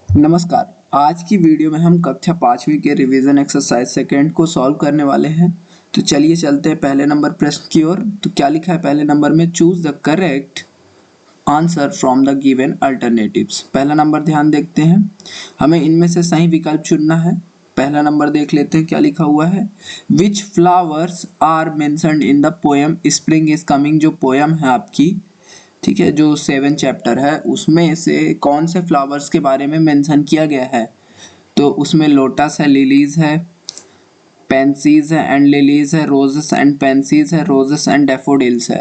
नमस्कार। आज की वीडियो में हम कक्षा 5वीं के रिवीजन एक्सरसाइज सेकंड को सॉल्व करने वाले हैं। तो चलिए चलते हैं पहले नंबर प्रश्न की ओर। तो क्या लिखा है पहले नंबर में, choose the correct answer from the given alternatives. पहला नंबर ध्यान देखते हैं, हमें इनमें से सही विकल्प चुनना है। पहला नंबर देख लेते हैं क्या लिखा हुआ है। Which flowers are mentioned in the poem spring is coming. जो पोएम है आपकी, ठीक है, जो 7 चैप्टर है उसमें से कौन से फ्लावर्स के बारे में मेंशन किया गया है। तो उसमें लोटस है, लिलीज है, पेंसीज है एंड लिलीज है, रोजेस एंड पेंसीज है, रोजेस एंड डेफोडिल्स है।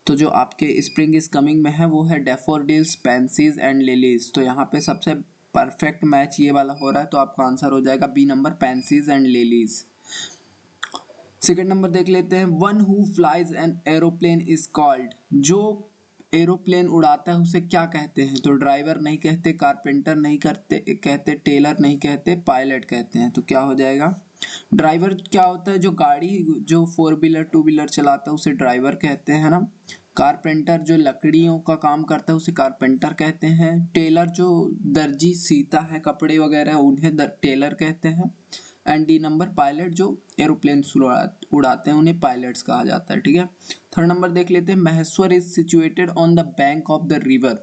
तो जो आपके स्प्रिंग इज कमिंग में है वो है डेफोडिल्स, पेंसीज एंड लिलीज। तो यहाँ पे सबसे परफेक्ट मैच ये वाला हो रहा है, तो आपका आंसर हो जाएगा B number, pansies and lilies. Second number देख लेते हैं, one who flies an aeroplane is called. जो एरोप्लेन उड़ाता है उसे क्या कहते हैं। तो ड्राइवर नहीं कहते, कारपेंटर नहीं कहते, टेलर नहीं कहते, पायलट कहते हैं। तो क्या हो जाएगा, ड्राइवर क्या होता है, जो गाड़ी, जो 4 व्हीलर 2 व्हीलर चलाता है उसे ड्राइवर कहते हैं ना। कारपेंटर जो लकड़ियों का काम करता है उसे कारपेंटर कहते हैं। टेलर जो दर्जी सीता है कपड़े वगैरह उन्हें टेलर कहते हैं। एंड डी नंबर, पायलट जो एरोप्लेन उड़ाते हैं उन्हें पायलट्स कहा जाता है। ठीक है, थर्ड नंबर देख लेते हैं, Maheshwar is situated on the bank of the river.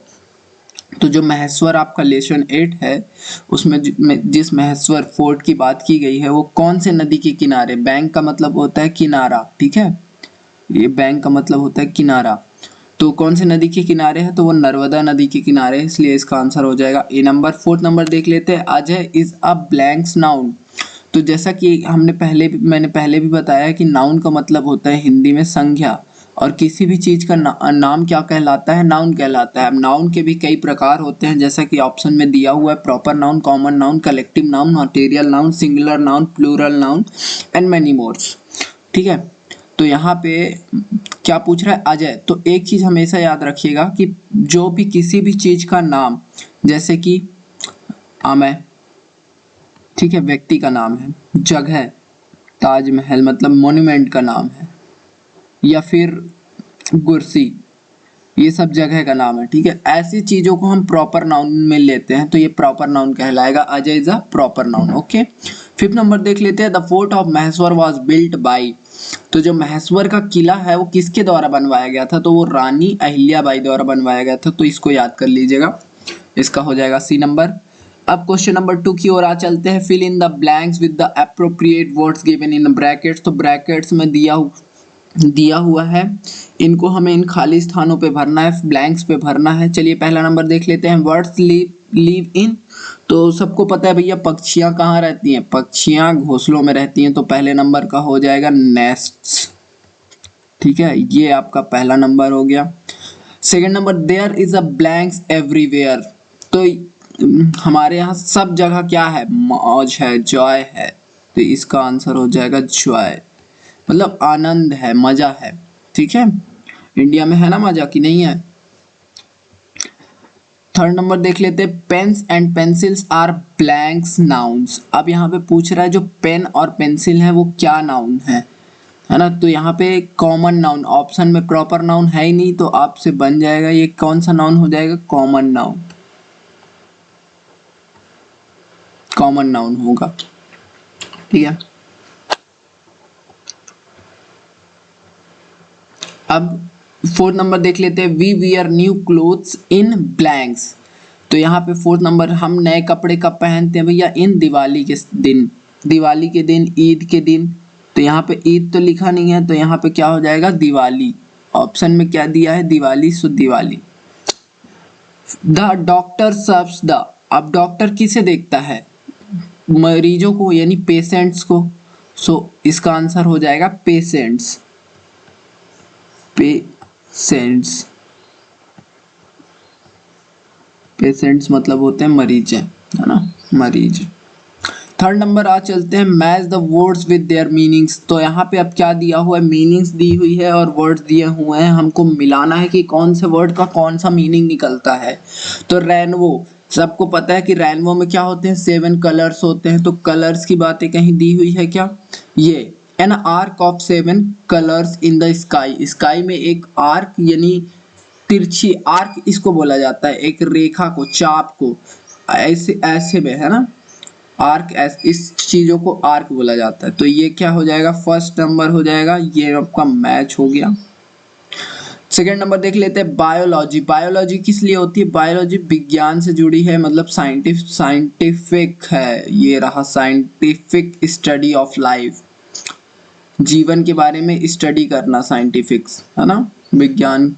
तो जो महेश्वर आपका लेसन 8 है उसमें जिस महेश्वर फोर्ट की बात की गई है वो कौन से नदी के किनारे। बैंक का मतलब होता है किनारा, ठीक है, ये बैंक का मतलब होता है किनारा। तो कौन से नदी के किनारे है, तो वो नर्मदा नदी के किनारे है, इसलिए इसका आंसर हो जाएगा ए नंबर। फोर्थ नंबर देख लेते हैं, Ajay is a blanks noun. तो जैसा कि मैंने पहले भी बताया कि नाउन का मतलब होता है हिंदी में संज्ञा, और किसी भी चीज का नाम क्या कहलाता है, नाउन कहलाता है। अब नाउन के भी कई प्रकार होते हैं, जैसा कि ऑप्शन में दिया हुआ है, proper noun, common noun, collective noun, material noun, singular noun, plural noun and many mores. ठीक है, तो यहाँ पे क्या पूछ रहा है, अजय। तो एक चीज हमेशा याद रखिएगा कि जो भी किसी भी चीज का नाम, जैसे कि अमय, ठीक है, व्यक्ति का नाम है, जगह ताजमहल मतलब मॉन्यूमेंट का नाम है, या फिर कुर्सी, ये सब जगह का नाम है। ठीक है, ऐसी चीजों को हम प्रॉपर नाउन में लेते हैं, तो ये प्रॉपर नाउन कहलाएगा। Ajay is a proper noun. Okay, fifth number देख लेते हैं, the fort of Maheshwar was built by. तो जो महेश्वर का किला है वो किसके द्वारा बनवाया गया था, तो वो रानी अहिल्याबाई द्वारा बनवाया गया था। तो इसको याद कर लीजिएगा, इसका हो जाएगा सी नंबर। अब क्वेश्चन नंबर 2 की ओर आ चलते हैं, fill in the blanks with the appropriate words given in brackets. तो ब्रैकेट्स में दिया हुआ है, इनको हमें इन खाली स्थानों पे भरना है, ब्लैंक्स पे भरना है। चलिए पहला नंबर देख लेते हैं, वर्ड्स लीव इन। तो सबको पता है भैया पक्षियां कहाँ रहती हैं, पक्षियां घोंसलों में रहती हैं। तो पहले नंबर का हो जाएगा नेस्ट्स। ठीक है, ये आपका पहला नंबर हो गया। Second number, there is a blanks everywhere. तो हमारे यहाँ सब जगह क्या है, मौज है, जॉय है। तो इसका आंसर हो जाएगा जॉय, मतलब आनंद है, मजा है। ठीक है, इंडिया में है ना मजा, कि नहीं है। थर्ड नंबर देख लेते हैं, pens and pencils are blanks nouns. अब यहाँ पे पूछ रहा है जो पेन और पेंसिल है वो क्या नाउन है ना। तो यहाँ पे कॉमन नाउन, ऑप्शन में प्रॉपर नाउन है ही नहीं, तो आपसे बन जाएगा ये कौन सा नाउन हो जाएगा, कॉमन नाउन, कॉमन नाउन होगा। ठीक है, अब फोर्थ नंबर देख लेते हैं, we wear new clothes in blanks. तो यहाँ पे फोर्थ नंबर, हम नए कपड़े कब पहनते हैं भैया, इन दिवाली के दिन, दिवाली के दिन, ईद के दिन। तो यहाँ पे ईद तो लिखा नहीं है, तो यहाँ पे क्या हो जाएगा, दिवाली। ऑप्शन में क्या दिया है, Diwali, so Diwali. The doctor serves the. अब डॉक्टर किसे देखता है, मरीजों को, यानी पेशेंट्स को। सो इसका आंसर हो जाएगा पेशेंट्स, पेशेंट्स। पेशेंट्स मतलब होते हैं मरीज, है ना, मरीज। थर्ड नंबर आ चलते हैं, match the words with their meanings. तो यहाँ पे अब क्या दिया हुआ है, मीनिंग्स दी हुई है और वर्ड्स दिए हुए हैं, हमको मिलाना है कि कौन से वर्ड का कौन सा मीनिंग निकलता है। तो रेनबो, सबको पता है कि रेनबो में क्या होते हैं, 7 कलर्स होते हैं। तो कलर्स की बातें कहीं दी हुई है क्या, ये an arc of 7 colours in the sky. Sky में एक आर्क, यानी तिरछी आर्क इसको बोला जाता है, एक रेखा को, चाप को, ऐसे ऐसे में, है ना, आर्क, इस चीजों को आर्क बोला जाता है। तो ये क्या हो जाएगा, फर्स्ट नंबर हो जाएगा, ये आपका मैच हो गया। सेकेंड नंबर देख लेते हैं, बायोलॉजी। बायोलॉजी किस लिए होती है, बायोलॉजी विज्ञान से जुड़ी है, मतलब साइंटिफिक है, ये रहा साइंटिफिक स्टडी ऑफ लाइफ, जीवन के बारे में स्टडी करना, साइंटिफिक्स, है ना, विज्ञान।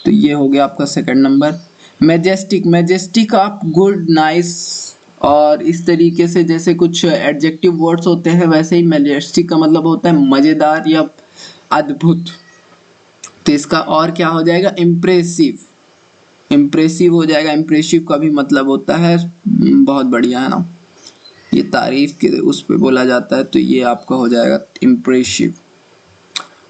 तो ये हो गया आपका सेकंड नंबर। मैजेस्टिक, मैजेस्टिक आप गुड, नाइस और इस तरीके से जैसे कुछ एडजेक्टिव वर्ड्स होते हैं, वैसे ही मैजेस्टिक का मतलब होता है मजेदार या अद्भुत। तो इसका और क्या हो जाएगा, इम्प्रेसिव, इम्प्रेसिव हो जाएगा। इम्प्रेसिव का भी मतलब होता है बहुत बढ़िया, है ना, ये तारीफ के उस पे बोला जाता है। तो ये आपका हो जाएगा इम्प्रेसिव।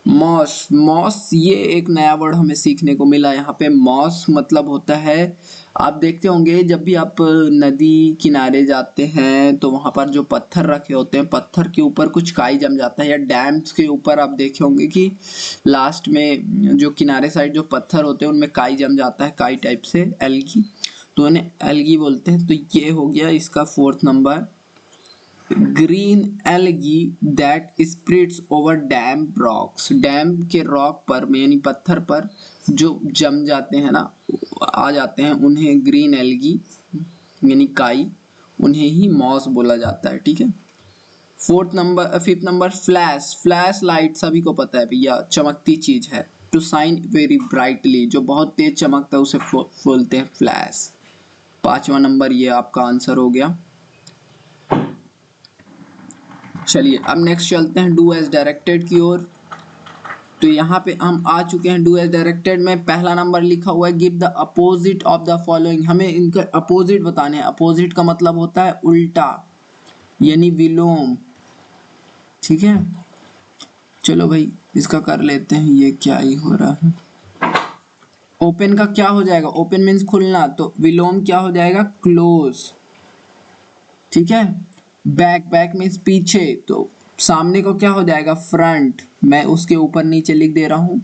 मॉस, मॉस ये एक नया वर्ड हमें सीखने को मिला यहाँ पे। मॉस मतलब होता है, आप देखते होंगे जब भी आप नदी किनारे जाते हैं तो वहां पर जो पत्थर रखे होते हैं, पत्थर के ऊपर कुछ काई जम जाता है, या डैम्स के ऊपर आप देखे होंगे कि लास्ट में जो किनारे साइड जो पत्थर होते हैं उनमें काई जम जाता है, काई टाइप से, एल्गी, तो उन्हें एल्गी बोलते हैं। तो ये हो गया इसका fourth number. Green algae that spreads over dam rocks, dam के रॉक पर यानी पत्थर पर जो जम जाते हैं ना, आ जाते हैं, उन्हें ग्रीन एल्गी यानी काई, उन्हें ही मॉस बोला जाता है। ठीक है। Fourth number, fifth number, flash. Flash light सभी को पता है भैया, चमकती चीज है। टू शाइन वेरी ब्राइटली, जो बहुत तेज चमकता है उसे बोलते हैं फ्लैश। पांचवा नंबर ये आपका आंसर हो गया। चलिए अब नेक्स्ट चलते हैं डू एज डायरेक्टेड की ओर। तो यहाँ पे हम आ चुके हैं डू एज डायरेक्टेड में। पहला नंबर लिखा हुआ है give the opposite of the following, हमें इनके अपोजिट बताने हैं। अपोजिट का मतलब होता है उल्टा यानी विलोम। ठीक है, चलो भाई इसका कर लेते हैं, ये क्या ही हो रहा है। ओपन का क्या हो जाएगा, ओपन मीन्स खुलना, तो विलोम क्या हो जाएगा, क्लोज। ठीक है। बैक, बैक मीन्स पीछे, तो सामने को क्या हो जाएगा, फ्रंट। मैं उसके ऊपर नीचे लिख दे रहा हूँ।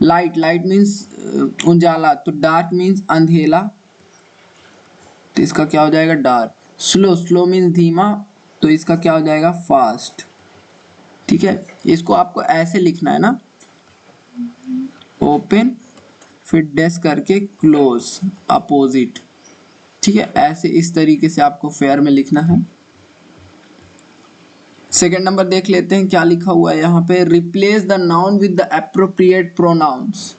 लाइट, लाइट मीन्स उजाला, तो डार्क मीन्स अंधेला, तो इसका क्या हो जाएगा, डार्क। स्लो, स्लो मीन्स धीमा, तो इसका क्या हो जाएगा, फास्ट। ठीक है, इसको आपको ऐसे लिखना है ना, ओपन फिर डैश करके क्लोज, अपोजिट। ठीक है, ऐसे इस तरीके से आपको फेयर में लिखना है। सेकेंड नंबर देख लेते हैं क्या लिखा हुआ है यहाँ पे, replace the noun with the appropriate pronouns.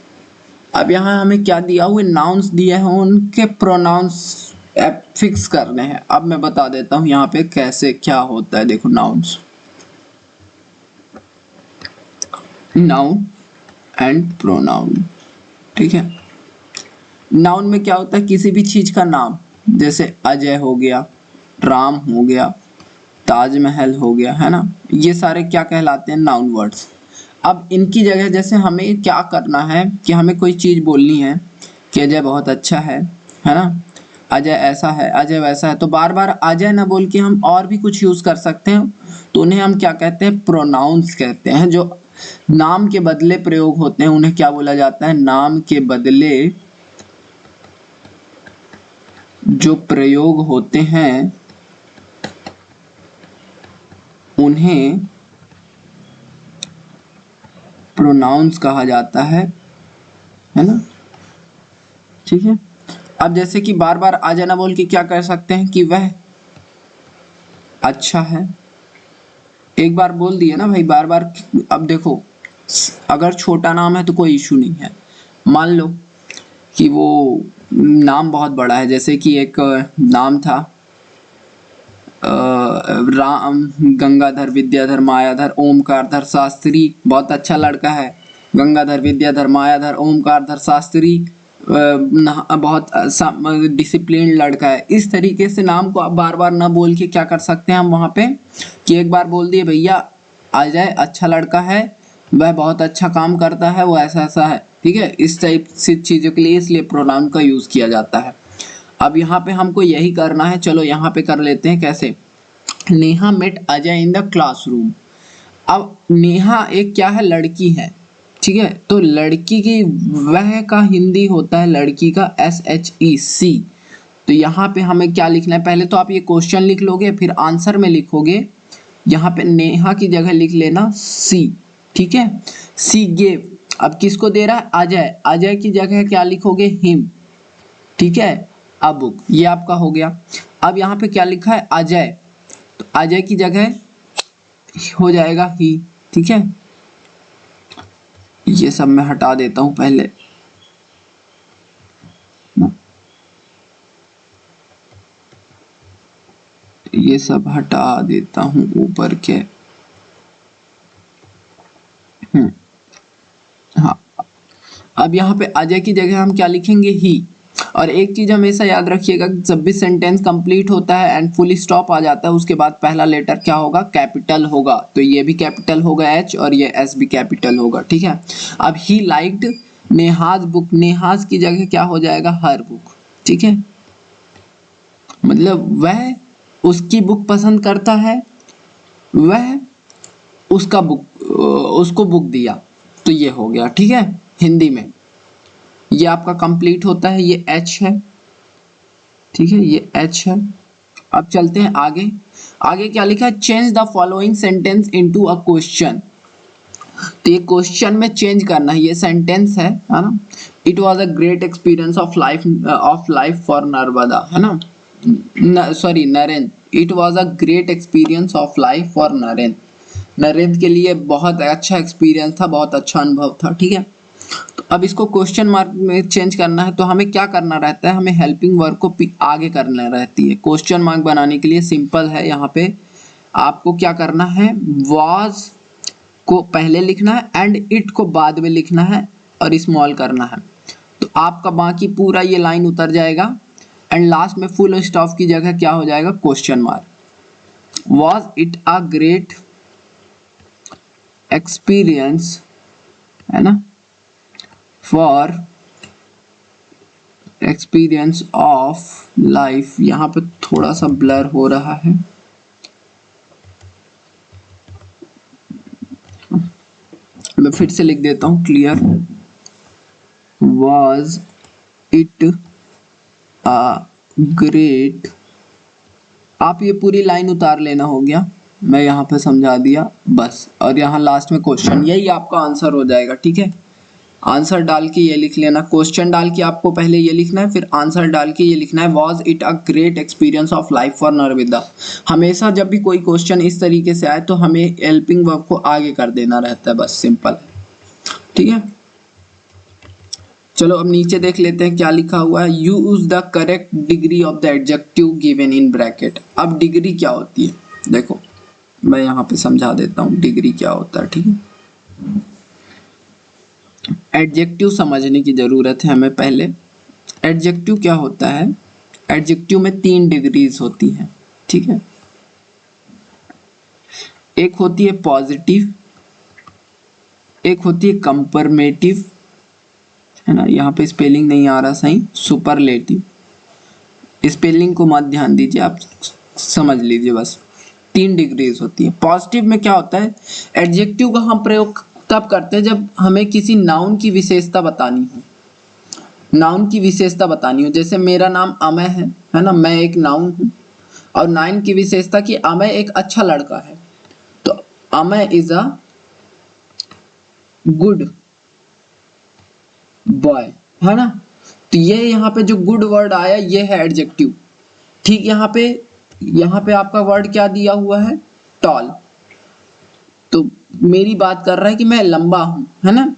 अब यहाँ हमें क्या दिया हुआ, नाउन्स दिए हैं, उनके प्रोनाउंस फिक्स करने हैं। अब मैं बता देता हूँ यहाँ पे कैसे क्या होता है। देखो, नाउन्स, नाउन एंड प्रोनाउन। ठीक है, नाउन में क्या होता है, किसी भी चीज का नाम, जैसे अजय हो गया, राम हो गया, ताजमहल हो गया, है ना, ये सारे क्या कहलाते हैं, नाउन वर्ड्स। अब इनकी जगह जैसे हमें क्या करना है कि हमें कोई चीज बोलनी है कि अजय बहुत अच्छा है ना, अजय ऐसा है, अजय वैसा है, तो बार बार अजय ना बोल के हम और भी कुछ यूज कर सकते हैं, तो उन्हें हम क्या कहते हैं, प्रोनाउंस कहते हैं। जो नाम के बदले प्रयोग होते हैं उन्हें क्या बोला जाता है, नाम के बदले जो प्रयोग होते हैं उन्हें प्रोनाउंस कहा जाता है ना। ठीक है, अब जैसे कि बार बार आ जाना बोल के क्या कर सकते हैं कि वह अच्छा है, एक बार बोल दिए ना भाई, बार बार। अब देखो, अगर छोटा नाम है तो कोई इशू नहीं है, मान लो कि वो नाम बहुत बड़ा है, जैसे कि एक नाम था राम, गंगाधर, विद्याधर, मायाधर, ओमकारधर शास्त्री, बहुत अच्छा लड़का है, गंगाधर, विद्याधर, मायाधर, ओमकारधर शास्त्री, बहुत डिसिप्लिन लड़का है। इस तरीके से नाम को आप बार बार ना बोल के क्या कर सकते हैं हम वहाँ पे कि एक बार बोल दिए भैया अजय अच्छा लड़का है, वह बहुत अच्छा काम करता है, वो ऐसा ऐसा है। ठीक है, इस टाइप से चीज़ों के लिए इसलिए प्रोनाउन का यूज़ किया जाता है। अब यहाँ पे हमको यही करना है, चलो यहाँ पे कर लेते हैं कैसे। Neha met Ajay in the classroom. अब नेहा एक क्या है, लड़की है। ठीक है, तो लड़की की वह का हिंदी होता है लड़की का SHEC, तो यहाँ पे हमें क्या लिखना है, पहले तो आप ये क्वेश्चन लिख लोगे, फिर आंसर में लिखोगे, यहाँ पे नेहा की जगह लिख लेना सी, ठीक है। सी गेव, अब किसको दे रहा है, अजय, अजय की जगह क्या लिखोगे, हिम, ठीक है, अ बुक, ये आपका हो गया। अब यहाँ पे क्या लिखा है, अजय, तो अजय की जगह हो जाएगा ही, ठीक है। ये सब मैं हटा देता हूं पहले, ये सब हटा देता हूं ऊपर के। हाँ, अब यहाँ पे अजय की जगह हम क्या लिखेंगे, ही। और एक चीज हमेशा याद रखिएगा, जब भी सेंटेंस कंप्लीट होता है एंड फुल स्टॉप आ जाता है, उसके बाद पहला लेटर क्या होगा, कैपिटल होगा। तो ये भी कैपिटल होगा एच, और ये एस भी कैपिटल होगा, ठीक है। अब he liked Neha's book, Neha's की जगह क्या हो जाएगा, हर बुक, ठीक है। मतलब वह उसकी बुक पसंद करता है, वह उसका बुक उसको बुक दिया, तो ये हो गया, ठीक है। हिंदी में ये आपका कंप्लीट होता है, ये एच है, ठीक है, ये एच है। अब चलते हैं आगे, आगे क्या लिखा है, change the following sentence into a question. तो ये क्वेश्चन में चेंज करना है, ये सेंटेंस है ना। It was a great experience of life for Narmada, है ना, sorry Narendra, it was a great experience of life for Narendra, Narendra के लिए बहुत अच्छा एक्सपीरियंस था, बहुत अच्छा अनुभव था, ठीक है। तो अब इसको क्वेश्चन मार्क में चेंज करना है, तो हमें क्या करना रहता है, हमें हेल्पिंग वर्ब को आगे करना रहती है। क्वेश्चन मार्क बनाने के लिए सिंपल है, यहाँ पे आपको क्या करना है, वाज को पहले लिखना है एंड इट को बाद में लिखना है और स्मॉल करना है, तो आपका बाकी पूरा ये लाइन उतर जाएगा एंड लास्ट में फुल स्टॉप की जगह क्या हो जाएगा, question mark. Was it a great experience, है ना, फॉर एक्सपीरियंस ऑफ लाइफ, यहाँ पे थोड़ा सा ब्लर हो रहा है, मैं फिर से लिख देता हूँ, clear, was it a great, आप ये पूरी लाइन उतार लेना, हो गया, मैं यहाँ पे समझा दिया बस, और यहाँ लास्ट में क्वेश्चन, यही आपका आंसर हो जाएगा, ठीक है। आंसर डाल के ये लिख लेना, क्वेश्चन डाल के आपको पहले ये लिखना है, फिर आंसर डाल के ये लिखना है, was it a great experience of life for Narmada. हमेशा जब भी कोई क्वेश्चन इस तरीके से आए तो हमें हेल्पिंग वर्ब को आगे कर देना रहता है, बस सिंपल है, ठीक है। चलो अब नीचे देख लेते हैं क्या लिखा हुआ है, use the correct degree of the adjective given in bracket. अब डिग्री क्या होती है, देखो मैं यहाँ पे समझा देता हूँ डिग्री क्या होता है, ठीक है। एडजेक्टिव समझने की जरूरत है हमें पहले। एडजेक्टिव क्या होता है, एडजेक्टिव में 3 डिग्रीज होती हैं, ठीक है। एक होती है पॉजिटिव, एक होती है कंपरमेटिव, है ना, यहाँ पे स्पेलिंग नहीं आ रहा सही, सुपरलेटिव, स्पेलिंग को मत ध्यान दीजिए, आप समझ लीजिए बस। 3 डिग्रीज होती है। पॉजिटिव में क्या होता है, एडजेक्टिव का हम प्रयोग तब करते हैं जब हमें किसी नाउन की विशेषता बतानी हो, नाउन की विशेषता बतानी हो, जैसे मेरा नाम अमय है ना, मैं एक नाउन हूँ, और नाउन की विशेषता कि अमय एक अच्छा लड़का है, तो Amay is a good boy, है ना। तो ये यहाँ पे जो गुड वर्ड आया ये है एडजेक्टिव, ठीक। यहाँ पे आपका वर्ड क्या दिया हुआ है, टॉल, तो मेरी बात कर रहा है कि मैं लंबा हूं, है ना,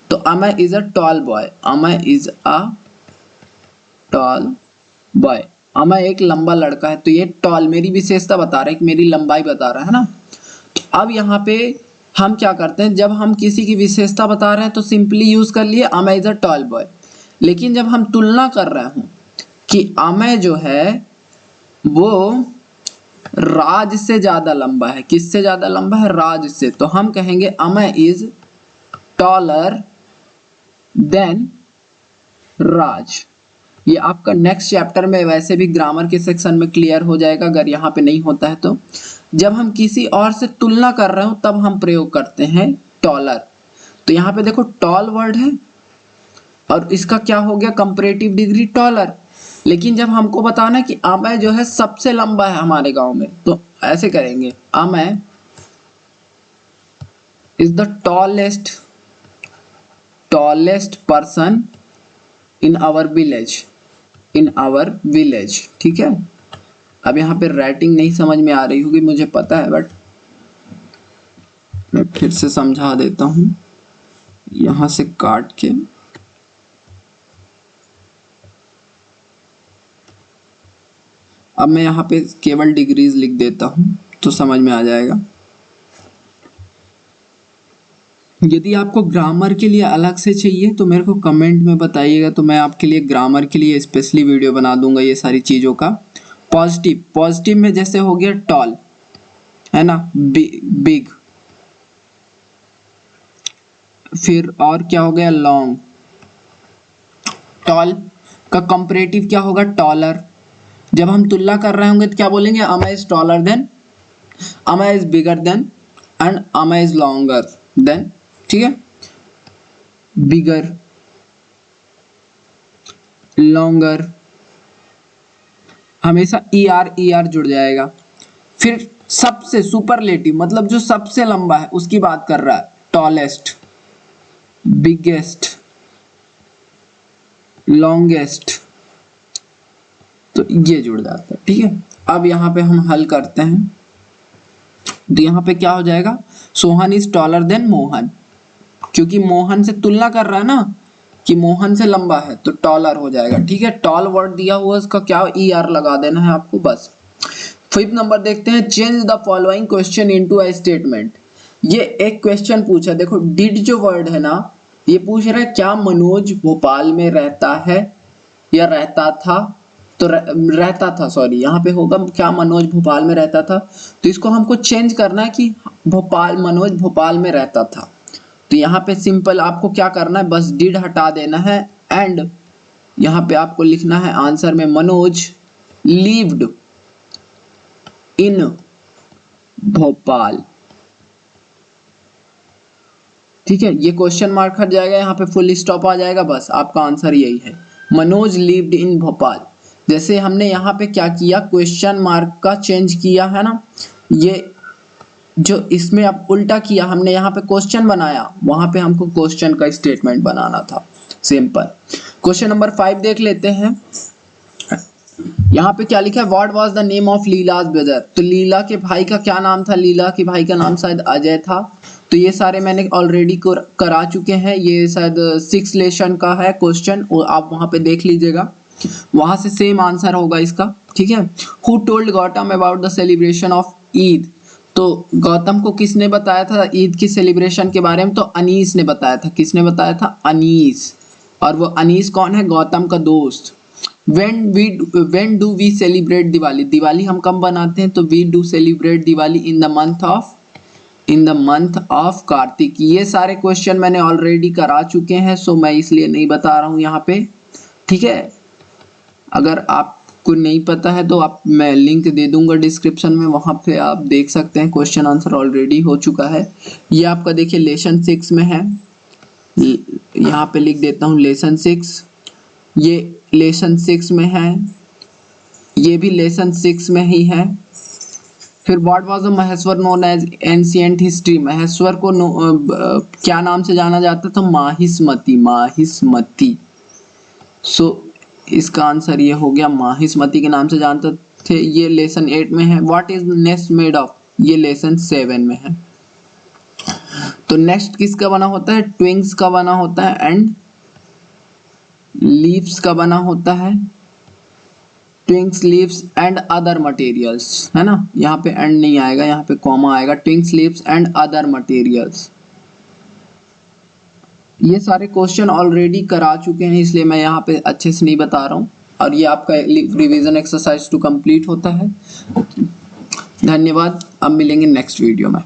तो Amay is a tall boy, Amay is a tall boy, Amay एक लंबा लड़का है, तो ये टॉल मेरी विशेषता बता रहा है कि मेरी लंबाई बता रहा है ना। अब यहाँ पे हम क्या करते हैं, जब हम किसी की विशेषता बता रहे हैं तो सिंपली यूज कर लिए Amay is a tall boy, लेकिन जब हम तुलना कर रहे हूं कि अमय जो है वो राज से ज्यादा लंबा है, किससे ज्यादा लंबा है, राज से, तो हम कहेंगे अमय इज टॉलर देन राज। ये आपका नेक्स्ट चैप्टर में वैसे भी ग्रामर के सेक्शन में क्लियर हो जाएगा, अगर यहाँ पे नहीं होता है तो। जब हम किसी और से तुलना कर रहे हो तब हम प्रयोग करते हैं टॉलर, तो यहाँ पे देखो टॉल वर्ड है और इसका क्या हो गया, कंपैरेटिव डिग्री टॉलर, लेकिन जब हमको बताना कि अमय जो है सबसे लंबा है हमारे गांव में, तो ऐसे करेंगे, Amay is the tallest person in our village. ठीक है, अब यहाँ पे राइटिंग नहीं समझ में आ रही होगी मुझे पता है, बट मैं फिर से समझा देता हूं, यहां से काट के। अब मैं यहाँ पे केवल डिग्रीज लिख देता हूं तो समझ में आ जाएगा। यदि आपको ग्रामर के लिए अलग से चाहिए तो मेरे को कमेंट में बताइएगा, तो मैं आपके लिए ग्रामर के लिए स्पेशली वीडियो बना दूंगा ये सारी चीज़ों का। पॉजिटिव में जैसे हो गया टॉल, है ना, बिग, फिर और क्या हो गया लॉन्ग। टॉल का कंपैरेटिव क्या होगा टॉलर। जब हम तुलना कर रहे होंगे तो क्या बोलेंगे, Amay is taller than, Amay is bigger than, and Amay is longer than. ठीक है, बिगर, लॉन्गर, हमेशा ER जुड़ जाएगा। फिर सबसे सुपरलेटिव मतलब जो सबसे लंबा है उसकी बात कर रहा है, टॉलेस्ट, बिगेस्ट, लॉन्गेस्ट, तो ये जुड़ जाता है। ठीक है, अब यहाँ पे हम हल करते हैं, तो यहाँ पे क्या हो जाएगा, Sohan is taller than Mohan, क्योंकि मोहन से तुलना कर रहा है ना कि मोहन से लंबा है, तो टॉलर हो जाएगा। ठीक है, टॉल वर्ड दिया हुआ उसका क्या ER लगा देना है आपको बस। 5th नंबर देखते हैं, change the following question into a statement. ये एक क्वेश्चन पूछा, देखो डिड जो वर्ड है ना, ये पूछ रहा है क्या मनोज भोपाल में रहता है या रहता था, तो रहता था, सॉरी यहाँ पे होगा क्या मनोज भोपाल में रहता था, तो इसको हमको चेंज करना है कि मनोज भोपाल में रहता था। तो यहाँ पे सिंपल आपको क्या करना है, बस डिड हटा देना है, एंड यहाँ पे आपको लिखना है आंसर में मनोज लिव्ड इन भोपाल। ठीक है, ये क्वेश्चन मार्क हट जाएगा, यहाँ पे फुल स्टॉप आ जाएगा, बस आपका आंसर यही है, मनोज लिव्ड इन भोपाल। जैसे हमने यहाँ पे क्या किया, क्वेश्चन मार्क का चेंज किया है ना, ये जो इसमें अब उल्टा किया, हमने यहाँ पे क्वेश्चन बनाया, वहां पे हमको क्वेश्चन का स्टेटमेंट बनाना था, सिंपल। क्वेश्चन नंबर 5 देख लेते हैं, यहाँ पे क्या लिखा है, what was the name of लीलाज brother. तो लीला के भाई का क्या नाम था, लीला के भाई का नाम शायद अजय था। तो ये सारे मैंने ऑलरेडी करा चुके हैं, ये शायद 6 लेसन का है क्वेश्चन, आप वहां पे देख लीजिएगा, वहां से सेम आंसर होगा इसका। ठीक है, who told Gautam about the celebration of Eid. तो गौतम को किसने बताया था ईद की सेलिब्रेशन के बारे में, तो अनीस ने बताया था। किसने बताया था, अनीस, और वो अनीस कौन है, गौतम का दोस्त। when do we celebrate Diwali, Diwali हम कब बनाते हैं, तो we do celebrate Diwali in the month of Kartik. ये सारे क्वेश्चन मैंने ऑलरेडी करा चुके हैं, सो मैं इसलिए नहीं बता रहा हूँ यहाँ पे। ठीक है, अगर आपको नहीं पता है तो आप, मैं लिंक दे दूंगा डिस्क्रिप्शन में, वहां पे आप देख सकते हैं, क्वेश्चन आंसर ऑलरेडी हो चुका है। ये आपका देखिए लेसन 6 में है, यहाँ पे लिख देता हूँ लेसन 6, ये लेसन 6 में है, ये भी लेसन 6 में ही है। फिर what was the Maheshwar known as ancient history, Maheshwar को क्या नाम से जाना जाता था, माहिष्मती। सो इसका आंसर ये हो गया, माहिष्मती के नाम से जानते थे। ये लेसन 8 में है। What is nest made of, ये लेसन 7 में है। तो नेक्स्ट किसका बना होता है, ट्विंग्स का बना होता है, एंड लीव्स का बना होता है, ट्विंग्स, लीव्स एंड अदर मटेरियल्स, है ना, यहाँ पे एंड नहीं आएगा, यहाँ पे कॉमा आएगा, ट्विंग्स, लीव्स एंड अदर मटेरियल्स। ये सारे क्वेश्चन ऑलरेडी करा चुके हैं, इसलिए मैं यहाँ पे अच्छे से नहीं बता रहा हूँ, और ये आपका रिवीजन एक्सरसाइज 2 कंप्लीट होता है। धन्यवाद, अब मिलेंगे नेक्स्ट वीडियो में।